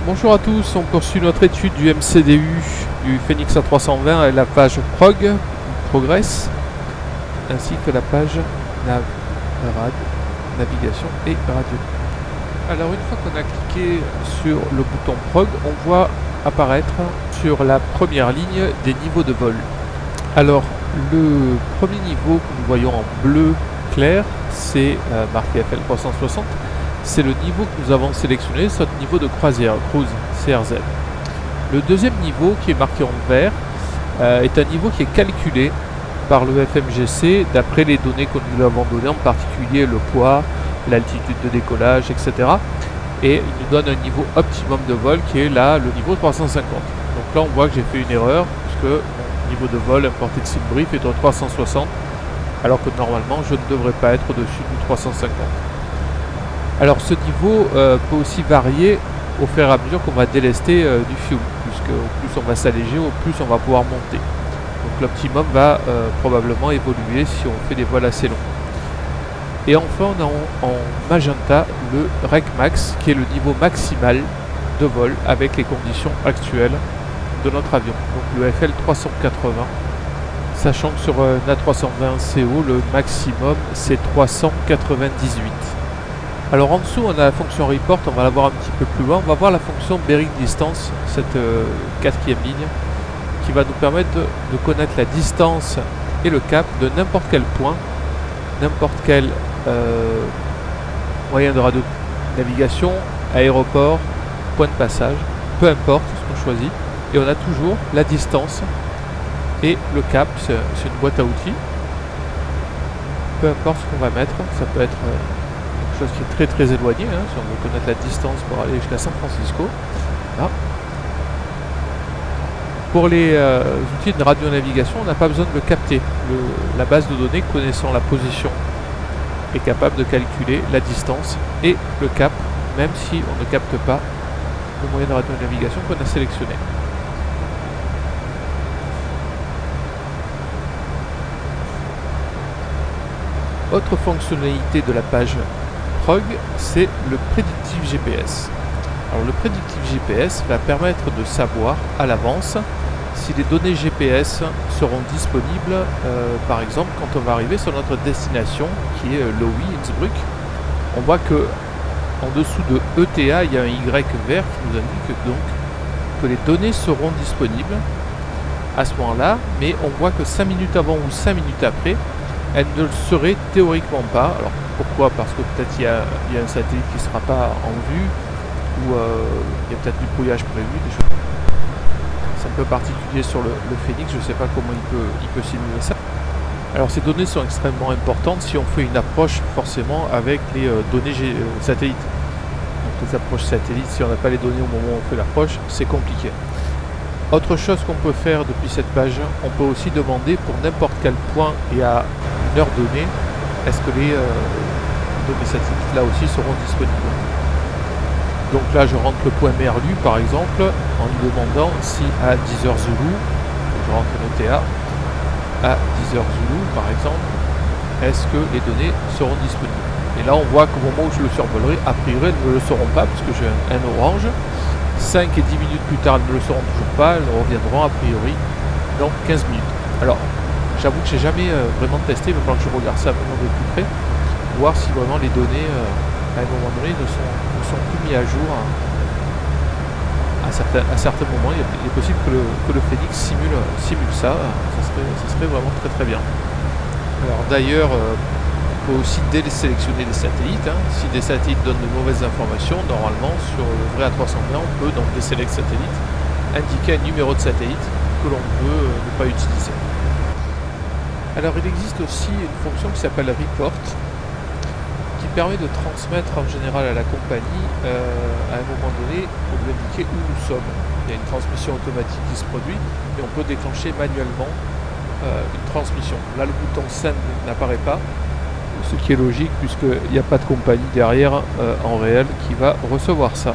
Bonjour à tous, on poursuit notre étude du MCDU du Phénix A320 et la page Prog, Progress, ainsi que la page Navigation et Radio. Alors une fois qu'on a cliqué sur le bouton Prog, on voit apparaître sur la première ligne des niveaux de vol. Alors le premier niveau que nous voyons en bleu clair, c'est marqué FL360. C'est le niveau que nous avons sélectionné, c'est notre niveau de croisière, Cruise, CRZ. Le deuxième niveau, qui est marqué en vert, est un niveau qui est calculé par le FMGC d'après les données que nous lui avons données, en particulier le poids, l'altitude de décollage, etc. Et il nous donne un niveau optimum de vol qui est là, le niveau 350. Donc là, on voit que j'ai fait une erreur, puisque mon niveau de vol importé de SimBrief est au 360, alors que normalement, je ne devrais pas être au-dessus du 350. Alors ce niveau peut aussi varier au fur et à mesure qu'on va délester du fuel, puisque au plus on va s'alléger, au plus on va pouvoir monter. Donc l'optimum va probablement évoluer si on fait des vols assez longs. Et enfin on a en magenta le REC Max, qui est le niveau maximal de vol avec les conditions actuelles de notre avion. Donc le FL380, sachant que sur un A320CO, le maximum c'est 398. Alors en dessous on a la fonction report, on va la voir un petit peu plus loin, on va voir la fonction bearing distance, cette quatrième ligne, qui va nous permettre de connaître la distance et le cap de n'importe quel point, n'importe quel moyen de radio-navigation, aéroport, point de passage, peu importe ce qu'on choisit, et on a toujours la distance et le cap, c'est une boîte à outils, peu importe ce qu'on va mettre, ça peut être chose qui est très éloigné, si on veut connaître la distance pour aller jusqu'à San Francisco. Là. Pour les outils de radionavigation, on n'a pas besoin de le capter. La base de données connaissant la position est capable de calculer la distance et le cap, même si on ne capte pas le moyen de radionavigation qu'on a sélectionné. Autre fonctionnalité de la page Prog, c'est le prédictif GPS. Alors le prédictif GPS va permettre de savoir à l'avance si les données GPS seront disponibles, par exemple quand on va arriver sur notre destination qui est Lowy, Innsbruck. On voit que en dessous de ETA, il y a un Y vert qui nous indique donc que les données seront disponibles à ce moment-là, mais on voit que 5 minutes avant ou 5 minutes après, elles ne le seraient théoriquement pas. Alors pourquoi? Parce que peut-être il y a un satellite qui ne sera pas en vue, ou il y a peut-être du brouillage prévu, des choses. C'est un peu particulier sur le Phénix, je ne sais pas comment il peut simuler ça. Alors ces données sont extrêmement importantes si on fait une approche forcément avec les données satellites. Donc les approches satellites, si on n'a pas les données au moment où on fait l'approche, c'est compliqué. Autre chose qu'on peut faire depuis cette page, on peut aussi demander pour n'importe quel point et à une heure donnée, est-ce que les données satellites là aussi seront disponibles. Donc là je rentre le point Merlu par exemple en lui demandant si à 10h Zulu, je rentre une ETA, à 10h Zulu par exemple, est-ce que les données seront disponibles. Et là on voit qu'au moment où je le survolerai, a priori elles ne le seront pas puisque j'ai un orange. 5 et 10 minutes plus tard elles ne le seront toujours pas, elles reviendront a priori dans 15 minutes. Alors j'avoue que j'ai jamais vraiment testé, mais maintenant que je regarde ça vraiment de plus près, voir si vraiment les données à un moment donné ne sont plus mis à jour à certains moments. Il est possible que le Phénix simule ça, ça serait vraiment très bien. Alors d'ailleurs, on peut aussi désélectionner des satellites. Si des satellites donnent de mauvaises informations, normalement sur le vrai A320, on peut donc désélectionner satellite, indiquer un numéro de satellite que l'on veut ne pas utiliser. Alors il existe aussi une fonction qui s'appelle Report, qui permet de transmettre en général à la compagnie à un moment donné pour lui indiquer où nous sommes. Il y a une transmission automatique qui se produit et on peut déclencher manuellement une transmission. Là le bouton Send n'apparaît pas, ce qui est logique puisqu'il n'y a pas de compagnie derrière en réel qui va recevoir ça.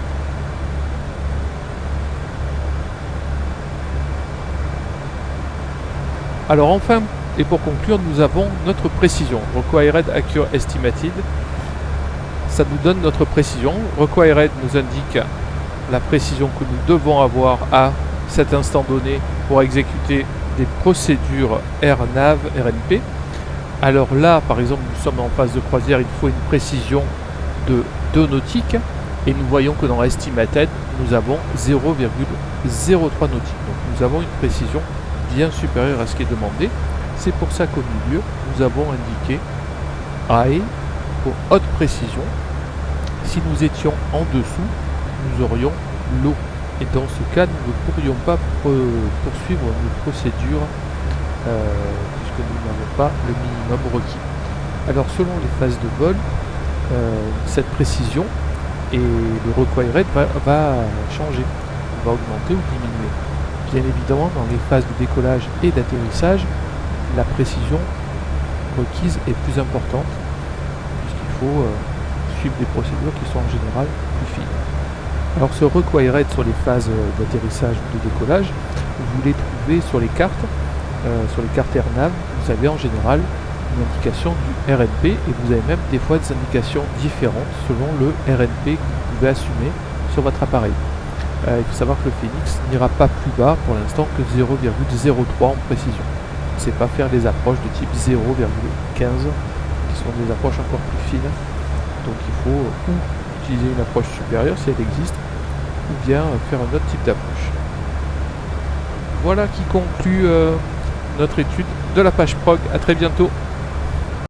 Alors enfin, et pour conclure, nous avons notre précision, Required Accurate Estimated. Ça nous donne notre précision. Required nous indique la précision que nous devons avoir à cet instant donné pour exécuter des procédures RNAV, RNP. Alors là, par exemple, nous sommes en phase de croisière, il faut une précision de 2 nautiques, et nous voyons que dans Estimated, nous avons 0,03 nautiques. Donc nous avons une précision bien supérieure à ce qui est demandé. C'est pour ça qu'au milieu, nous avons indiqué high pour haute précision. Si nous étions en dessous, nous aurions low. Et dans ce cas, nous ne pourrions pas poursuivre nos procédures puisque nous n'avons pas le minimum requis. Alors selon les phases de vol, cette précision et le required va changer, va augmenter ou diminuer. Bien évidemment, dans les phases de décollage et d'atterrissage, la précision requise est plus importante puisqu'il faut suivre des procédures qui sont en général plus fines. Alors ce required sur les phases d'atterrissage ou de décollage, vous les trouvez sur les cartes AirNav. Vous avez en général une indication du RNP et vous avez même des fois des indications différentes selon le RNP que vous pouvez assumer sur votre appareil. Il faut savoir que le Phoenix n'ira pas plus bas pour l'instant que 0,03 en précision. On ne sait pas faire des approches de type 0,15 qui sont des approches encore plus fines. Donc il faut ou utiliser une approche supérieure si elle existe, ou bien faire un autre type d'approche. Voilà qui conclut notre étude de la page prog. À très bientôt.